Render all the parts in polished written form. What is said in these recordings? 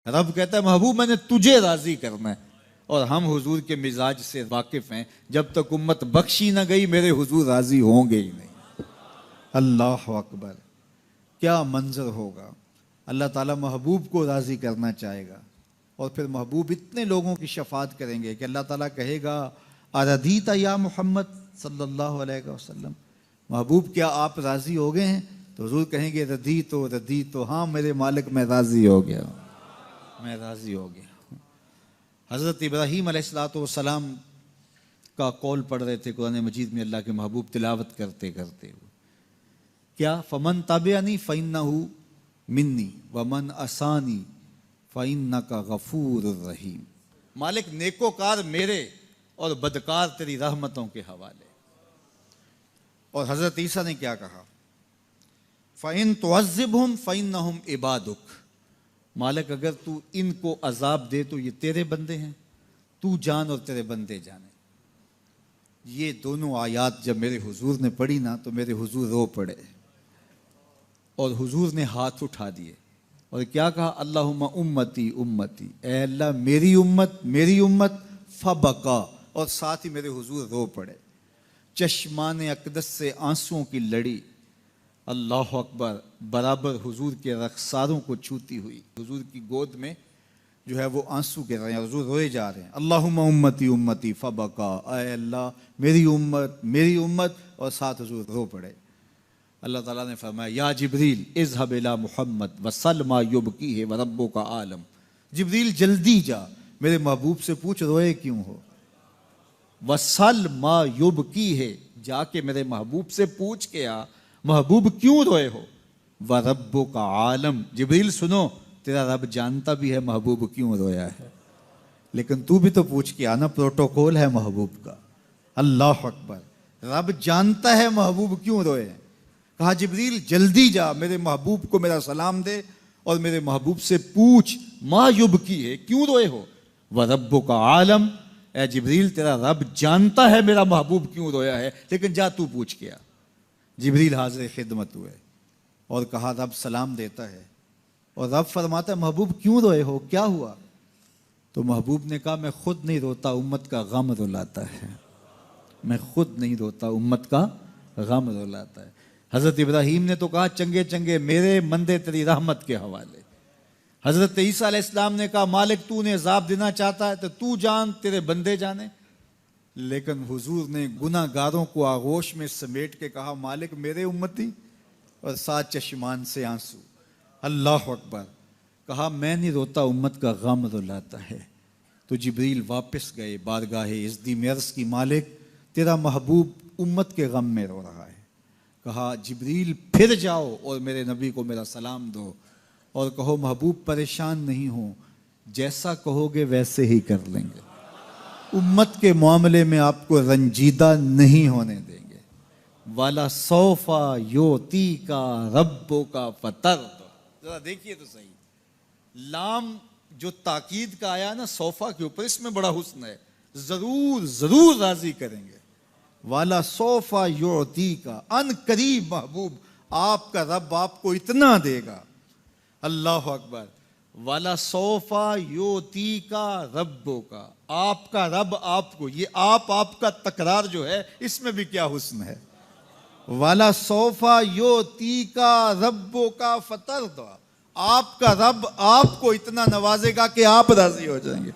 رب کہتا ہے محبوب میں نے تجھے راضی کرنا ہے، اور ہم حضور کے مزاج سے واقف ہیں، جب تک امت بخشی نہ گئی میرے حضور راضی ہوں گے ہی نہیں۔ اللہ اکبر، کیا منظر ہوگا! اللہ تعالیٰ محبوب کو راضی کرنا چاہے گا، اور پھر محبوب اتنے لوگوں کی شفاعت کریں گے کہ اللہ تعالیٰ کہے گا اردیت یا محمد صلی اللہ علیہ وسلم، محبوب کیا آپ راضی ہو گئے ہیں؟ تو حضور کہیں گے ردیت، ہاں میرے مالک میں راضی ہو گیا ہوں، میں راضی ہو گیا ہوں۔ حضرت ابراہیم علیہ السلام کا قول پڑھ رہے تھے قرآن مجید میں، اللہ کے محبوب تلاوت کرتے کرتے ہوئے، کیا فمن تابعنی فإنہ منی ومن عصانی فإنک غفور الرحیم، مالک نیکوکار میرے اور بدکار تیری رحمتوں کے حوالے۔ اور حضرت عیسیٰ نے کیا کہا؟ فإن تعذبہم فإنہم عبادک، مالک اگر تو ان کو عذاب دے تو یہ تیرے بندے ہیں، تو جان اور تیرے بندے جانے۔ یہ دونوں آیات جب میرے حضور نے پڑھی نا تو میرے حضور رو پڑے، اور حضور نے ہاتھ اٹھا دیے اور کیا کہا؟ اللہم امتی امتی، اے اللہ میری امت میری امت، فبکا، اور ساتھ ہی میرے حضور رو پڑے، چشمان اقدس سے آنسوؤں کی لڑی، اللہ اکبر، برابر حضور کے رخساروں کو چھوتی ہوئی، حضور کی گود میں جو ہے وہ آنسو گر رہے ہیں، حضور روئے جا رہے ہیں، اللہم امتی امتی فبکا، اے اللہ میری امت میری امت، اور ساتھ حضور رو پڑے۔ اللہ تعالیٰ نے فرمایا یا جبریل اذهب الی محمد وسل ما یبکیہ وربک عالم، جبریل جلدی جا میرے محبوب سے پوچھ روئے کیوں ہو، وسل ما یبکیہ، جا کے میرے محبوب سے پوچھ کے آ محبوب کیوں روئے ہو، وربک عالم، جبریل سنو تیرا رب جانتا بھی ہے محبوب کیوں رویا ہے، لیکن تو بھی تو پوچھ کے آنا، پروٹوکول ہے محبوب کا۔ اللہ اکبر، رب جانتا ہے محبوب کیوں روئے ہیں، کہا جبریل جلدی جا میرے محبوب کو میرا سلام دے اور میرے محبوب سے پوچھ ما یبکی ہے، کیوں روئے ہو، وربک عالم، اے جبریل تیرا رب جانتا ہے میرا محبوب کیوں رویا ہے، لیکن جا تو پوچھ کے آ۔ جبریل حاضر خدمت ہوئے اور کہا رب سلام دیتا ہے، اور رب فرماتا ہے محبوب کیوں روئے ہو، کیا ہوا؟ تو محبوب نے کہا میں خود نہیں روتا، امت کا غم رلاتا ہے، میں خود نہیں روتا، امت کا غم رلاتا ہے۔ حضرت ابراہیم نے تو کہا چنگے چنگے میرے مندے تیری رحمت کے حوالے۔ حضرت عیسیٰ علیہ السلام نے کہا مالک تو نے عذاب دینا چاہتا ہے تو جان تیرے بندے جانے، لیکن حضور نے گناہ گاروں کو آغوش میں سمیٹ کے کہا مالک میرے امتی، اور ساتھ چشمان سے آنسو۔ اللہ اکبر، کہا میں نہیں روتا، امت کا غم رلاتا ہے۔ تو جبریل واپس گئے بارگاہ عزدی میں عرض کی مالک تیرا محبوب امت کے غم میں رو رہا ہے۔ کہا جبریل پھر جاؤ اور میرے نبی کو میرا سلام دو اور کہو محبوب پریشان نہیں ہو، جیسا کہو گے ویسے ہی کر لیں گے، امت کے معاملے میں آپ کو رنجیدہ نہیں ہونے دیں گے۔ والا سوفا یوتی کا ربو کا فطر، ذرا دیکھیے تو صحیح، لام جو تاکید کا آیا نا صوفا کے اوپر، اس میں بڑا حسن ہے، ضرور ضرور راضی کریں گے۔ والا سوفا یوتی کا، ان قریب محبوب آپ کا رب آپ کو اتنا دے گا۔ اللہ اکبر، والا سوفا یوتی کا ربو کا، آپ کا رب آپ کو، یہ آپ کا تکرار جو ہے اس میں بھی کیا حسن ہے۔ والا سوفا یوتی کا ربو کا فطر، آپ کا رب آپ کو اتنا نوازے گا کہ آپ راضی ہو جائیں گے۔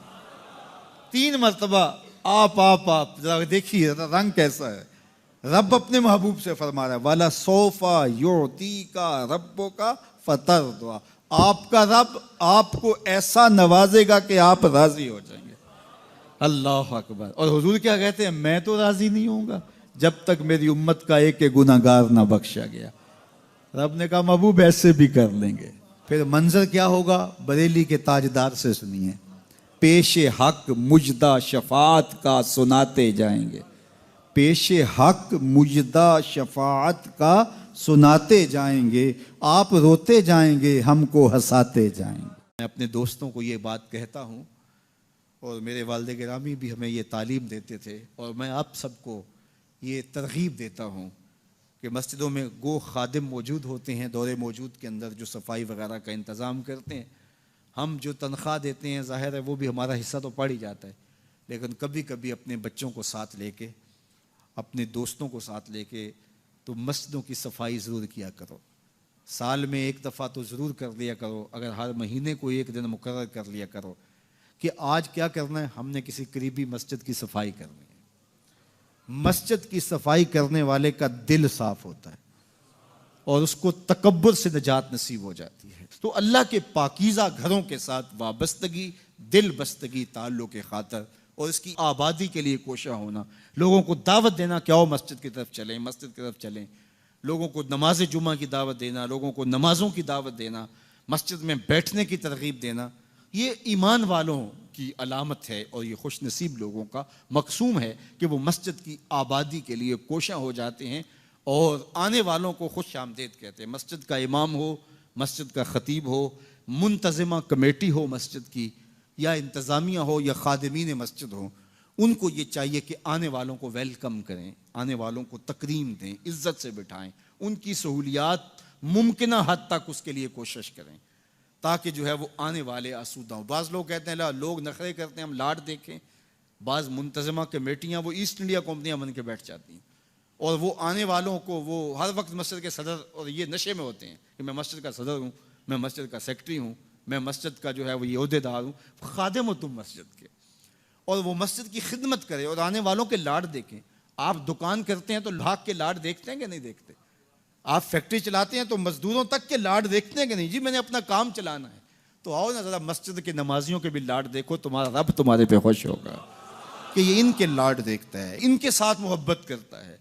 3 مرتبہ آپ ذرا دیکھیے رنگ کیسا ہے، رب اپنے محبوب سے فرما رہا ہے والا سوفا یعطی کا ربو کا فطر، آپ کا رب آپ کو ایسا نوازے گا کہ آپ راضی ہو جائیں گے۔ اللہ اکبر، اور حضور کیا کہتے ہیں میں تو راضی نہیں ہوں گا جب تک میری امت کا ایک گناہ گار نہ بخشا گیا۔ رب نے کہا محبوب ایسے بھی کر لیں گے۔ پھر منظر کیا ہوگا، بریلی کے تاجدار سے سنیے، پیش حق مجدہ شفاعت کا سناتے جائیں گے، پیش حق مجدہ شفاعت کا سناتے جائیں گے، آپ روتے جائیں گے ہم کو ہنساتے جائیں گے۔ میں اپنے دوستوں کو یہ بات کہتا ہوں، اور میرے والد گرامی بھی ہمیں یہ تعلیم دیتے تھے، اور میں آپ سب کو یہ ترغیب دیتا ہوں کہ مسجدوں میں گو خادم موجود ہوتے ہیں دورے موجود کے اندر جو صفائی وغیرہ کا انتظام کرتے ہیں، ہم جو تنخواہ دیتے ہیں ظاہر ہے وہ بھی ہمارا حصہ تو پڑ ہی جاتا ہے، لیکن کبھی کبھی اپنے بچوں کو ساتھ لے کے، اپنے دوستوں کو ساتھ لے کے تو مسجدوں کی صفائی ضرور کیا کرو. سال میں ایک دفعہ تو ضرور کر لیا کرو، اگر ہر مہینے کو ایک دن مقرر کر لیا کرو کہ آج کیا کرنا ہے، ہم نے کسی قریبی مسجد کی صفائی کرنی ہے. مسجد کی صفائی کرنے والے کا دل صاف ہوتا ہے اور اس کو تکبر سے نجات نصیب ہو جاتی ہے. تو اللہ کے پاکیزہ گھروں کے ساتھ وابستگی، دل بستگی تعلق کے خاطر اور اس کی آبادی کے لیے کوشاں ہونا، لوگوں کو دعوت دینا کہ آؤ مسجد کی طرف چلیں، مسجد کی طرف چلیں، لوگوں کو نماز جمعہ کی دعوت دینا، لوگوں کو نمازوں کی دعوت دینا، مسجد میں بیٹھنے کی ترغیب دینا، یہ ایمان والوں کی علامت ہے اور یہ خوش نصیب لوگوں کا مقسوم ہے کہ وہ مسجد کی آبادی کے لیے کوشاں ہو جاتے ہیں اور آنے والوں کو خوش آمدید کہتے ہیں. مسجد کا امام ہو، مسجد کا خطیب ہو، منتظمہ کمیٹی ہو مسجد کی، یا انتظامیہ ہو یا خادمین مسجد ہو، ان کو یہ چاہیے کہ آنے والوں کو ویلکم کریں، آنے والوں کو تکریم دیں، عزت سے بٹھائیں، ان کی سہولیات ممکنہ حد تک اس کے لیے کوشش کریں تاکہ جو ہے وہ آنے والے آسودہ ہوں. بعض لوگ کہتے ہیں لوگ نخرے کرتے ہیں ہم لاڈ دیکھیں. بعض منتظمہ کمیٹیاں وہ ایسٹ انڈیا کمپنیاں بن کے بیٹھ جاتی ہیں اور وہ آنے والوں کو وہ ہر وقت مسجد کے صدر اور یہ نشے میں ہوتے ہیں کہ میں مسجد کا صدر ہوں، میں مسجد کا سیکٹری ہوں، میں مسجد کا جو ہے وہ یہ عہدیدار ہوں. خادم ہو تم مسجد کے اور وہ مسجد کی خدمت کرے اور آنے والوں کے لاڈ دیکھیں. آپ دکان کرتے ہیں تو لاکھ کے لاڈ دیکھتے ہیں کہ نہیں دیکھتے؟ آپ فیکٹری چلاتے ہیں تو مزدوروں تک کے لاڈ دیکھتے ہیں کہ نہیں؟ جی میں نے اپنا کام چلانا ہے. تو آؤ نا ذرا مسجد کے نمازیوں کے بھی لاڈ دیکھو، تمہارا رب تمہارے پہ خوش ہوگا کہ یہ ان کے لاڈ دیکھتا ہے، ان کے ساتھ محبت کرتا ہے.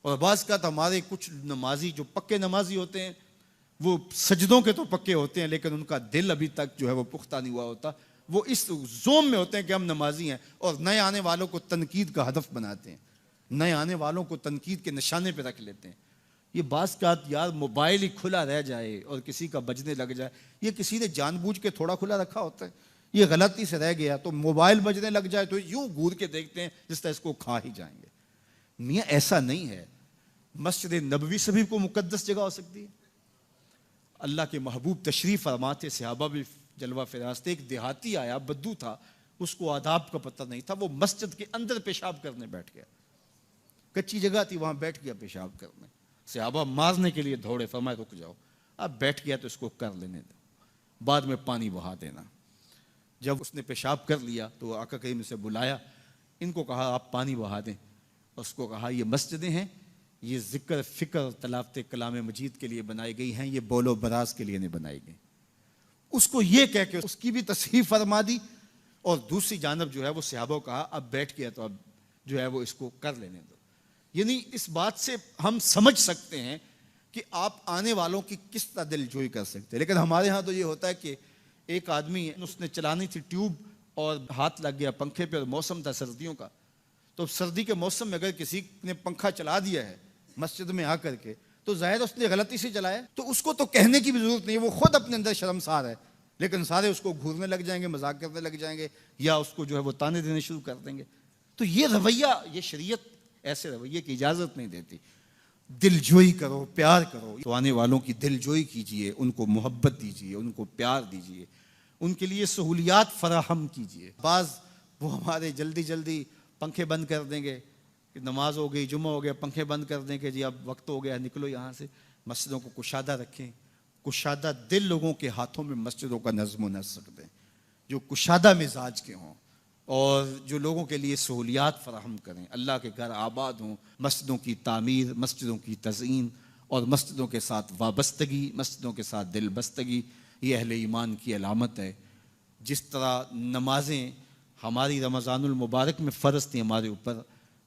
اور بعض کا تو ہمارے کچھ نمازی جو پکے نمازی ہوتے ہیں وہ سجدوں کے تو پکے ہوتے ہیں لیکن ان کا دل ابھی تک جو ہے وہ پختہ نہیں ہوا ہوتا. وہ اس زوم میں ہوتے ہیں کہ ہم نمازی ہیں اور نئے آنے والوں کو تنقید کا ہدف بناتے ہیں، نئے آنے والوں کو تنقید کے نشانے پہ رکھ لیتے ہیں. یہ بعض کا یار موبائل ہی کھلا رہ جائے اور کسی کا بجنے لگ جائے، یہ کسی نے جان بوجھ کے تھوڑا کھلا رکھا ہوتا ہے، یہ غلطی سے رہ گیا تو موبائل بجنے لگ جائے تو یوں گور کے دیکھتے ہیں جس طرح اس کو کھا ہی جائیں گے. میاں ایسا نہیں ہے. مسجد نبوی سے بھی کوئی مقدس جگہ ہو سکتی ہے. اللہ کے محبوب تشریف فرماتے، صحابہ بھی جلوہ فراز تھے. ایک دیہاتی آیا، بدو تھا، اس کو آداب کا پتہ نہیں تھا، وہ مسجد کے اندر پیشاب کرنے بیٹھ گیا. کچی جگہ تھی، وہاں بیٹھ گیا پیشاب کرنے. صحابہ مارنے کے لیے دوڑے، فرمایا رک جاؤ، اب بیٹھ گیا تو اس کو کر لینے دو، بعد میں پانی بہا دینا. جب اس نے پیشاب کر لیا تو آقا کریم سے بلایا، ان کو کہا آپ پانی بہا دیں. اس کو کہا یہ مسجدیں ہیں، یہ ذکر فکر تلاوت کلام مجید کے لیے بنائی گئی ہیں، یہ بول و براز کے لیے نہیں بنائی گئی. اس کو یہ کہہ کے اس کی بھی تصحیح فرما دی اور دوسری جانب جو ہے وہ صحابہ کو کہا اب بیٹھ گیا تو اب جو ہے وہ اس کو کر لینے دو. یعنی اس بات سے ہم سمجھ سکتے ہیں کہ آپ آنے والوں کی کس طرح دل جوئی کر سکتے ہیں. لیکن ہمارے ہاں تو یہ ہوتا ہے کہ ایک آدمی اس نے چلانی تھی ٹیوب اور ہاتھ لگ گیا پنکھے پہ اور موسم تھا سردیوں کا. تو سردی کے موسم میں اگر کسی نے پنکھا چلا دیا ہے مسجد میں آ کر کے تو ظاہر اس نے غلطی سے چلایا تو اس کو تو کہنے کی بھی ضرورت نہیں ہے، وہ خود اپنے اندر شرمسار ہے. لیکن سارے اس کو گھورنے لگ جائیں گے، مذاق کرنے لگ جائیں گے یا اس کو جو ہے وہ تانے دینے شروع کر دیں گے. تو یہ رویہ، یہ شریعت ایسے رویے کی اجازت نہیں دیتی. دل جوئی کرو، پیار کرو. تو آنے والوں کی دل جوئی کیجئے، ان کو محبت دیجئے، ان کو پیار دیجئے، ان کے لیے سہولیات فراہم کیجئے. بعض وہ ہمارے جلدی جلدی پنکھے بند کر دیں گے کہ نماز ہو گئی، جمعہ ہو گیا، پنکھے بند کر دیں کہ جی اب وقت ہو گیا نکلو یہاں سے. مسجدوں کو کشادہ رکھیں، کشادہ دل لوگوں کے ہاتھوں میں مسجدوں کا نظم و نسق دیں جو کشادہ مزاج کے ہوں اور جو لوگوں کے لیے سہولیات فراہم کریں. اللہ کے گھر آباد ہوں، مسجدوں کی تعمیر، مسجدوں کی تزئین اور مسجدوں کے ساتھ وابستگی، مسجدوں کے ساتھ دل بستگی، یہ اہل ایمان کی علامت ہے. جس طرح نمازیں ہماری رمضان المبارک میں فرض تھیں ہمارے اوپر،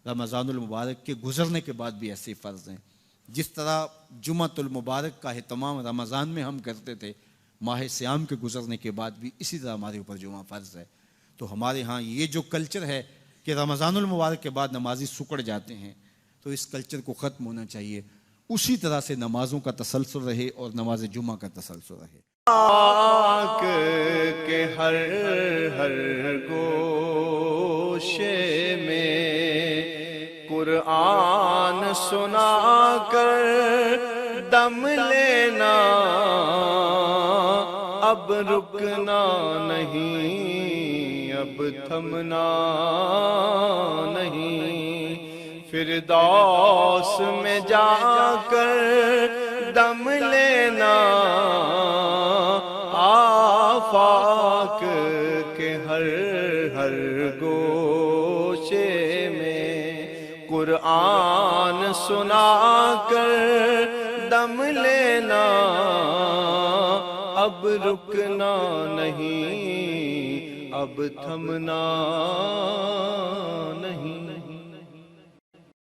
رمضان المبارک کے گزرنے کے بعد بھی ایسے فرض ہیں. جس طرح جمعۃ المبارک کا اہتمام رمضان میں ہم کرتے تھے، ماہ صیام کے گزرنے کے بعد بھی اسی طرح ہمارے اوپر جمعہ فرض ہے. تو ہمارے ہاں یہ جو کلچر ہے کہ رمضان المبارک کے بعد نمازی سکڑ جاتے ہیں، تو اس کلچر کو ختم ہونا چاہیے. اسی طرح سے نمازوں کا تسلسل رہے اور نماز جمعہ کا تسلسل رہے. پاک کے ہر گوشے میں قرآن سنا کر دم لینا اب رکنا نہیں، اب تھمنا نہیں، فردوس میں جا کر دم لینا، آفاق کے ہر ہر گوشے میں قرآن سنا کر دم لینا، اب رکنا نہیں، اب تھمنا نہیں۔